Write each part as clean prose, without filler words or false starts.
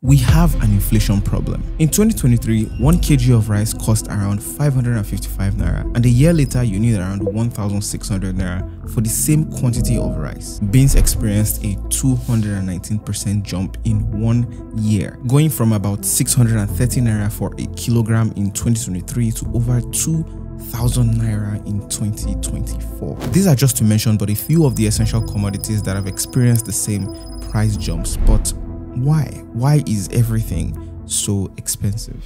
We have an inflation problem. In 2023, 1 kg of rice cost around 555 naira, and a year later you need around 1,600 naira for the same quantity of rice. Beans experienced a 219% jump in 1 year, going from about 630 naira for a kilogram in 2023 to over 2,000 naira in 2024. These are just to mention but a few of the essential commodities that have experienced the same price jumps. But why? Why is everything so expensive?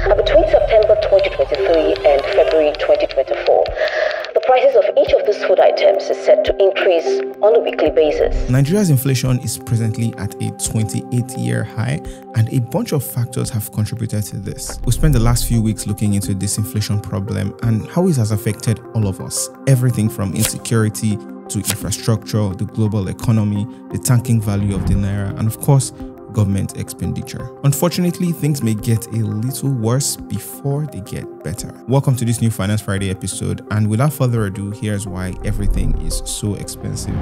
Between September 2023 and February 2024, the prices of each of these food items is set to increase on a weekly basis. Nigeria's inflation is presently at a 28-year high, and a bunch of factors have contributed to this. We spent the last few weeks looking into this inflation problem and how it has affected all of us. Everything from insecurity to infrastructure, the global economy, the tanking value of the naira, and of course, government expenditure. Unfortunately, things may get a little worse before they get better. Welcome to this new Finance Friday episode, and without further ado, here's why everything is so expensive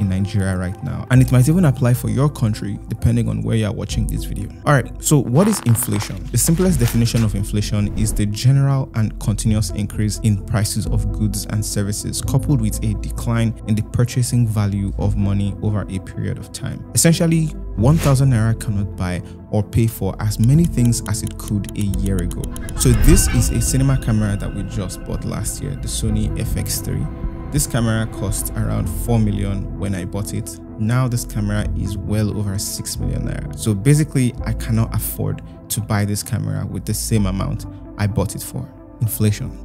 in Nigeria right now, and it might even apply for your country depending on where you are watching this video. Alright, so what is inflation? The simplest definition of inflation is the general and continuous increase in prices of goods and services coupled with a decline in the purchasing value of money over a period of time. Essentially, 1,000 naira cannot buy or pay for as many things as it could a year ago. So this is a cinema camera that we just bought last year, the Sony FX3. This camera cost around 4 million when I bought it. Now this camera is well over 6 million naira. So basically, I cannot afford to buy this camera with the same amount I bought it for. Inflation.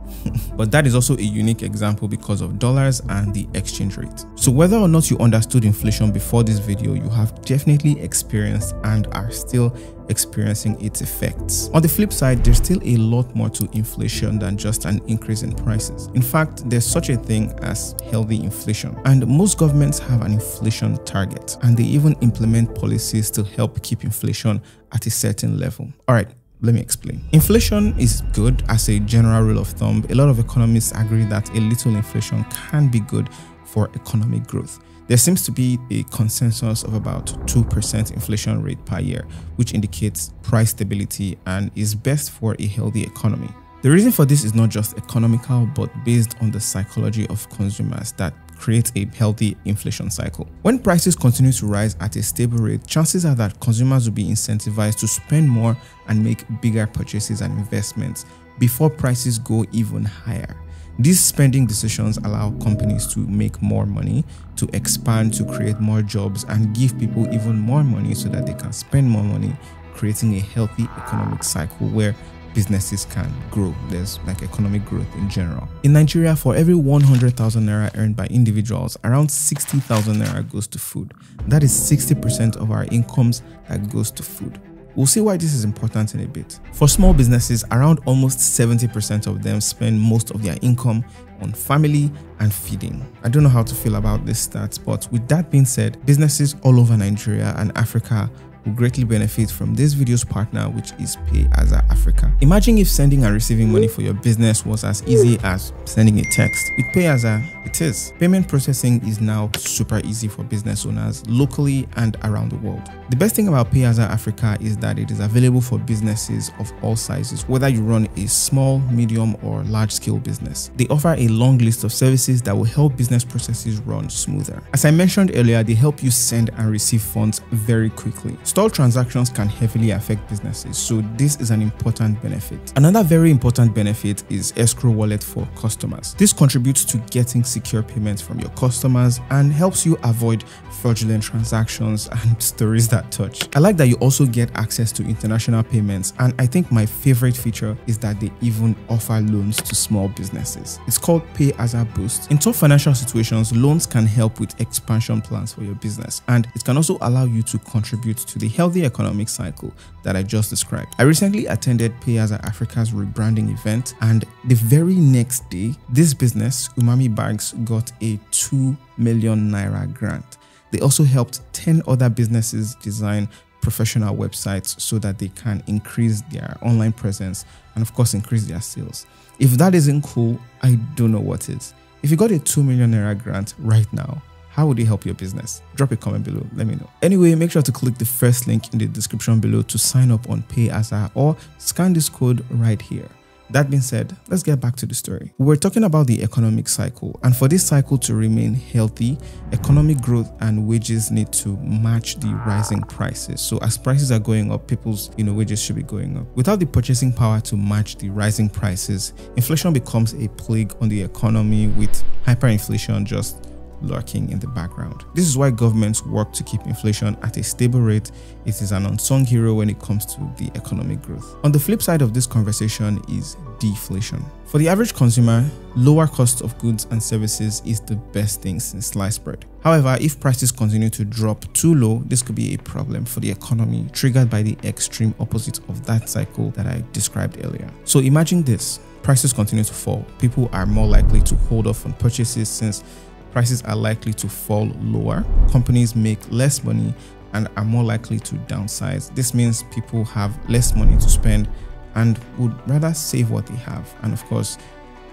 But that is also a unique example because of dollars and the exchange rate. So whether or not you understood inflation before this video, you have definitely experienced and are still experiencing its effects. On the flip side, there's still a lot more to inflation than just an increase in prices. In fact, there's such a thing as healthy inflation, and most governments have an inflation target, and they even implement policies to help keep inflation at a certain level. All right, let me explain. Inflation is good as a general rule of thumb. A lot of economists agree that a little inflation can be good for economic growth. There seems to be a consensus of about 2% inflation rate per year, which indicates price stability and is best for a healthy economy. The reason for this is not just economical, but based on the psychology of consumers that creates a healthy inflation cycle. When prices continue to rise at a stable rate, chances are that consumers will be incentivized to spend more and make bigger purchases and investments before prices go even higher. These spending decisions allow companies to make more money, to expand, to create more jobs, and give people even more money so that they can spend more money, creating a healthy economic cycle where businesses can grow. There's like economic growth in general. In Nigeria, for every 100,000 naira earned by individuals, around 60,000 naira goes to food. That is 60% of our incomes that goes to food. We'll see why this is important in a bit. For small businesses, around almost 70% of them spend most of their income on family and feeding. I don't know how to feel about this stats, but with that being said, businesses all over Nigeria and Africa will greatly benefit from this video's partner, which is PayAza Africa. Imagine if sending and receiving money for your business was as easy as sending a text. With PayAza, it is. Payment processing is now super easy for business owners locally and around the world. The best thing about PayAza Africa is that it is available for businesses of all sizes, whether you run a small, medium, or large-scale business. They offer a long list of services that will help business processes run smoother. As I mentioned earlier, they help you send and receive funds very quickly. Stalled transactions can heavily affect businesses, so this is an important benefit. Another very important benefit is escrow wallet for customers. This contributes to getting secure payments from your customers and helps you avoid fraudulent transactions and stories that touch. I like that you also get access to international payments, and I think my favorite feature is that they even offer loans to small businesses. It's called PayAza Boost. In tough financial situations, loans can help with expansion plans for your business, and it can also allow you to contribute to the healthy economic cycle that I just described. I recently attended PayAza Africa's rebranding event, and the very next day, this business, Umami Bags, got a 2 million naira grant. They also helped 10 other businesses design professional websites so that they can increase their online presence and of course increase their sales. If that isn't cool, I don't know what is. If you got a 2 million naira grant right now, how would they help your business? Drop a comment below, let me know. Anyway, make sure to click the first link in the description below to sign up on PayAza or scan this code right here. That being said, let's get back to the story. We're talking about the economic cycle, and for this cycle to remain healthy, economic growth and wages need to match the rising prices. So as prices are going up, people's wages should be going up. Without the purchasing power to match the rising prices, inflation becomes a plague on the economy, with hyperinflation just lurking in the background. This is why governments work to keep inflation at a stable rate. It is an unsung hero when it comes to the economic growth. On the flip side of this conversation is deflation. For the average consumer, lower cost of goods and services is the best thing since sliced bread. However, if prices continue to drop too low, this could be a problem for the economy, triggered by the extreme opposite of that cycle that I described earlier. So imagine this: prices continue to fall. People are more likely to hold off on purchases since prices are likely to fall lower. Companies make less money and are more likely to downsize. This means people have less money to spend and would rather save what they have. And of course,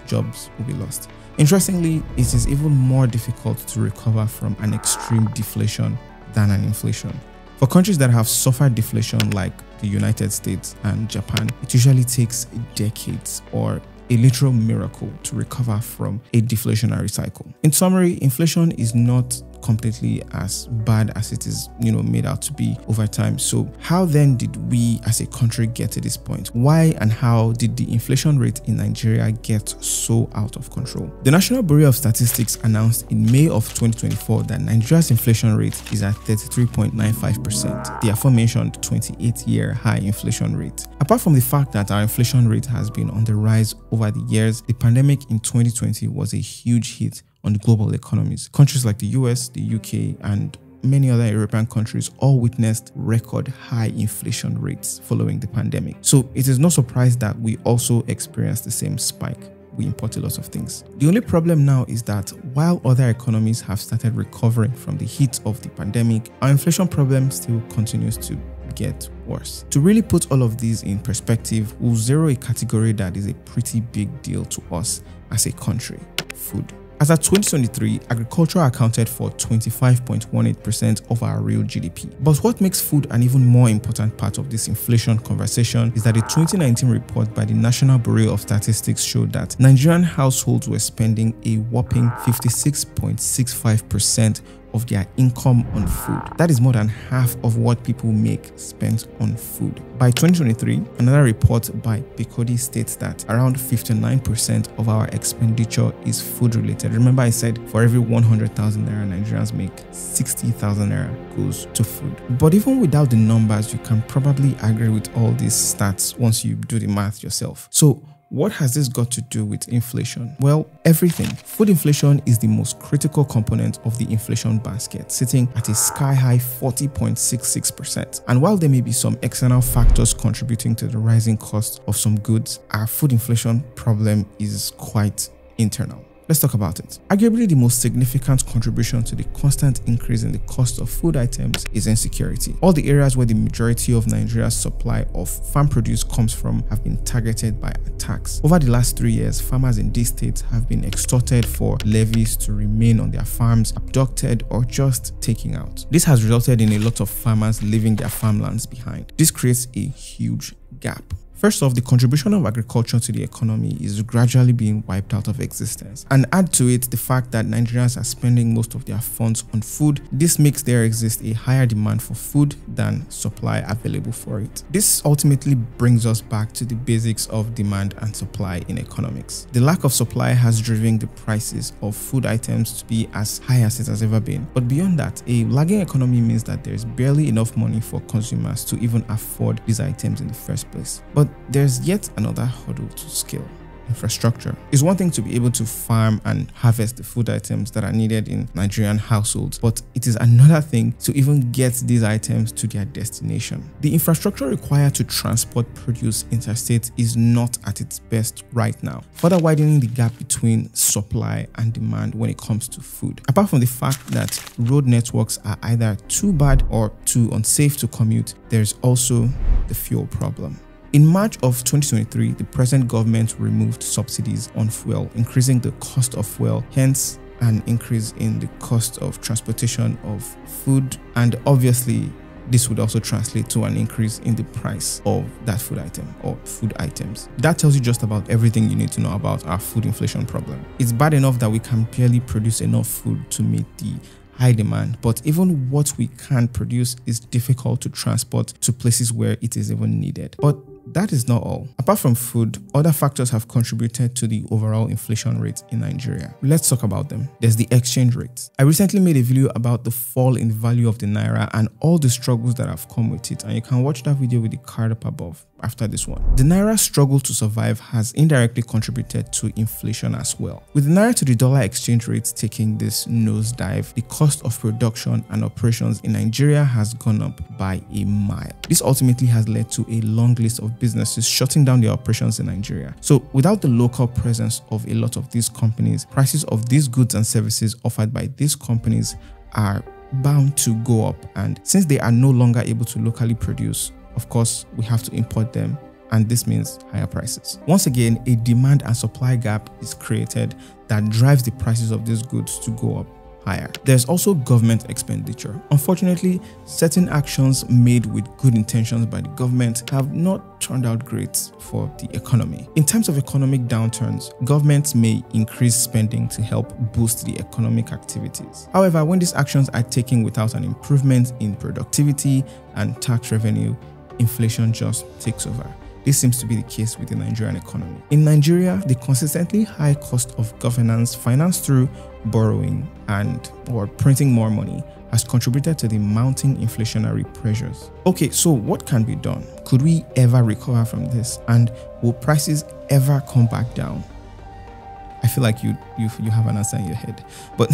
jobs will be lost. Interestingly, it is even more difficult to recover from an extreme deflation than an inflation. For countries that have suffered deflation like the United States and Japan, it usually takes decades or a literal miracle to recover from a deflationary cycle. In summary, inflation is not completely as bad as it is made out to be over time. So how then did we as a country get to this point? Why and how did the inflation rate in Nigeria get so out of control? The National Bureau of Statistics announced in May of 2024 that Nigeria's inflation rate is at 33.95%, the aforementioned 28-year high inflation rate. Apart from the fact that our inflation rate has been on the rise over the years, the pandemic in 2020 was a huge hit on the global economies. Countries like the US, the UK, and many other European countries all witnessed record high inflation rates following the pandemic. So it is no surprise that we also experienced the same spike. We import a lot of things. The only problem now is that while other economies have started recovering from the heat of the pandemic, our inflation problem still continues to get worse. To really put all of these in perspective, we'll zero a category that is a pretty big deal to us as a country: food. As of 2023, agriculture accounted for 25.18% of our real GDP. But what makes food an even more important part of this inflation conversation is that a 2019 report by the National Bureau of Statistics showed that Nigerian households were spending a whopping 56.65% of their income on food. That is more than half of what people make spent on food. By 2023, another report by Bikodi states that around 59% of our expenditure is food related. Remember I said for every 100,000 naira Nigerians make, 60,000 naira goes to food. But even without the numbers, you can probably agree with all these stats once you do the math yourself. So what has this got to do with inflation? Well, everything. Food inflation is the most critical component of the inflation basket, sitting at a sky-high 40.66%. And while there may be some external factors contributing to the rising cost of some goods, our food inflation problem is quite internal. Let's talk about it. Arguably, the most significant contribution to the constant increase in the cost of food items is insecurity. All the areas where the majority of Nigeria's supply of farm produce comes from have been targeted by attacks. Over the last 3 years, farmers in these states have been extorted for levies to remain on their farms, abducted, or just taken out. This has resulted in a lot of farmers leaving their farmlands behind. This creates a huge gap. First off, the contribution of agriculture to the economy is gradually being wiped out of existence. And add to it the fact that Nigerians are spending most of their funds on food. This makes there exist a higher demand for food than supply available for it. This ultimately brings us back to the basics of demand and supply in economics. The lack of supply has driven the prices of food items to be as high as it has ever been. But beyond that, a lagging economy means that there is barely enough money for consumers to even afford these items in the first place. But there's yet another hurdle to scale. Infrastructure. It's one thing to be able to farm and harvest the food items that are needed in Nigerian households, but it is another thing to even get these items to their destination. The infrastructure required to transport produce interstate is not at its best right now, further widening the gap between supply and demand when it comes to food. Apart from the fact that road networks are either too bad or too unsafe to commute, there's also the fuel problem. In March of 2023, the present government removed subsidies on fuel, increasing the cost of fuel. Hence, an increase in the cost of transportation of food, and obviously this would also translate to an increase in the price of that food item or food items. That tells you just about everything you need to know about our food inflation problem. It's bad enough that we can barely produce enough food to meet the high demand, but even what we can produce is difficult to transport to places where it is even needed. But that is not all. Apart from food, other factors have contributed to the overall inflation rate in Nigeria. Let's talk about them. There's the exchange rate. I recently made a video about the fall in the value of the naira and all the struggles that have come with it, and you can watch that video with the card up above after this one. The naira's struggle to survive has indirectly contributed to inflation as well. With the naira to the dollar exchange rate taking this nosedive, the cost of production and operations in Nigeria has gone up by a mile. This ultimately has led to a long list of businesses shutting down their operations in Nigeria. So without the local presence of a lot of these companies, prices of these goods and services offered by these companies are bound to go up, and since they are no longer able to locally produce, of course, we have to import them, and this means higher prices. Once again, a demand and supply gap is created that drives the prices of these goods to go up higher. There's also government expenditure. Unfortunately, certain actions made with good intentions by the government have not turned out great for the economy. In times of economic downturns, governments may increase spending to help boost the economic activities. However, when these actions are taken without an improvement in productivity and tax revenue, inflation just takes over. This seems to be the case with the Nigerian economy. In Nigeria, the consistently high cost of governance financed through borrowing or printing more money has contributed to the mounting inflationary pressures. Okay, so what can be done? Could we ever recover from this? And will prices ever come back down? I feel like you have an answer in your head, but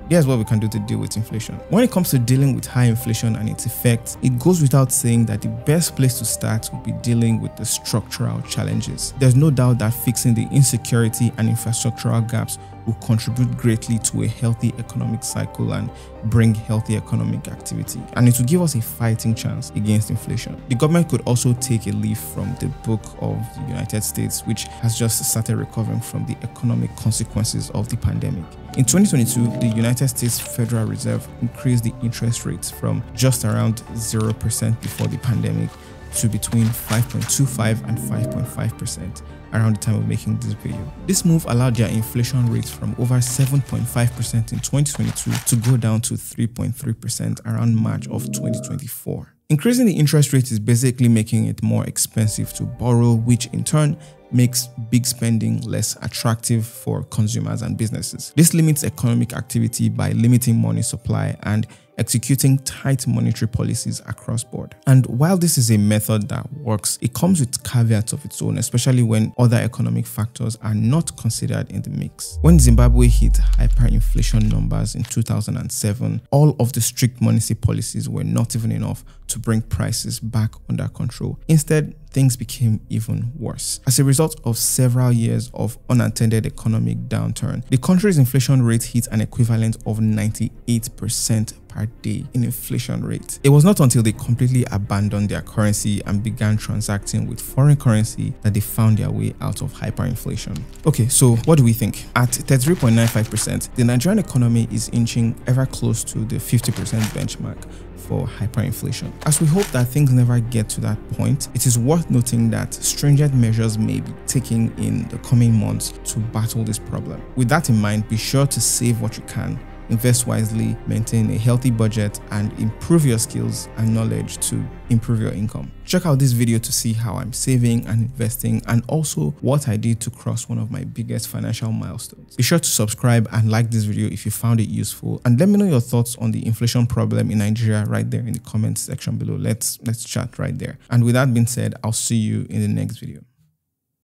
here's what we can do to deal with inflation. When it comes to dealing with high inflation and its effects, it goes without saying that the best place to start would be dealing with the structural challenges. There's no doubt that fixing the insecurity and infrastructural gaps will contribute greatly to a healthy economic cycle and bring healthy economic activity, and it will give us a fighting chance against inflation. The government could also take a leaf from the book of the United States, which has just started recovering from the economic consequences of the pandemic. In 2022, the United States Federal Reserve increased the interest rates from just around 0% before the pandemic to between 5.25 and 5.5% around the time of making this video. This move allowed their inflation rates from over 7.5% in 2022 to go down to 3.3% around March of 2024. Increasing the interest rate is basically making it more expensive to borrow, which in turn makes big spending less attractive for consumers and businesses. This limits economic activity by limiting money supply and executing tight monetary policies across board. And while this is a method that works, it comes with caveats of its own, especially when other economic factors are not considered in the mix. When Zimbabwe hit hyperinflation numbers in 2007, all of the strict monetary policies were not even enough to bring prices back under control. Instead, things became even worse. As a result of several years of unattended economic downturn, the country's inflation rate hit an equivalent of 98% per day in inflation rate. It was not until they completely abandoned their currency and began transacting with foreign currency that they found their way out of hyperinflation. Okay, so what do we think? At 33.95%, the Nigerian economy is inching ever close to the 50% benchmark for hyperinflation. As we hope that things never get to that point, it is worth noting that stringent measures may be taken in the coming months to battle this problem. With that in mind, be sure to save what you can, invest wisely, maintain a healthy budget, and improve your skills and knowledge to improve your income. Check out this video to see how I'm saving and investing, and also what I did to cross one of my biggest financial milestones. Be sure to subscribe and like this video if you found it useful, and let me know your thoughts on the inflation problem in Nigeria right there in the comments section below. Let's chat right there. And with that being said, I'll see you in the next video.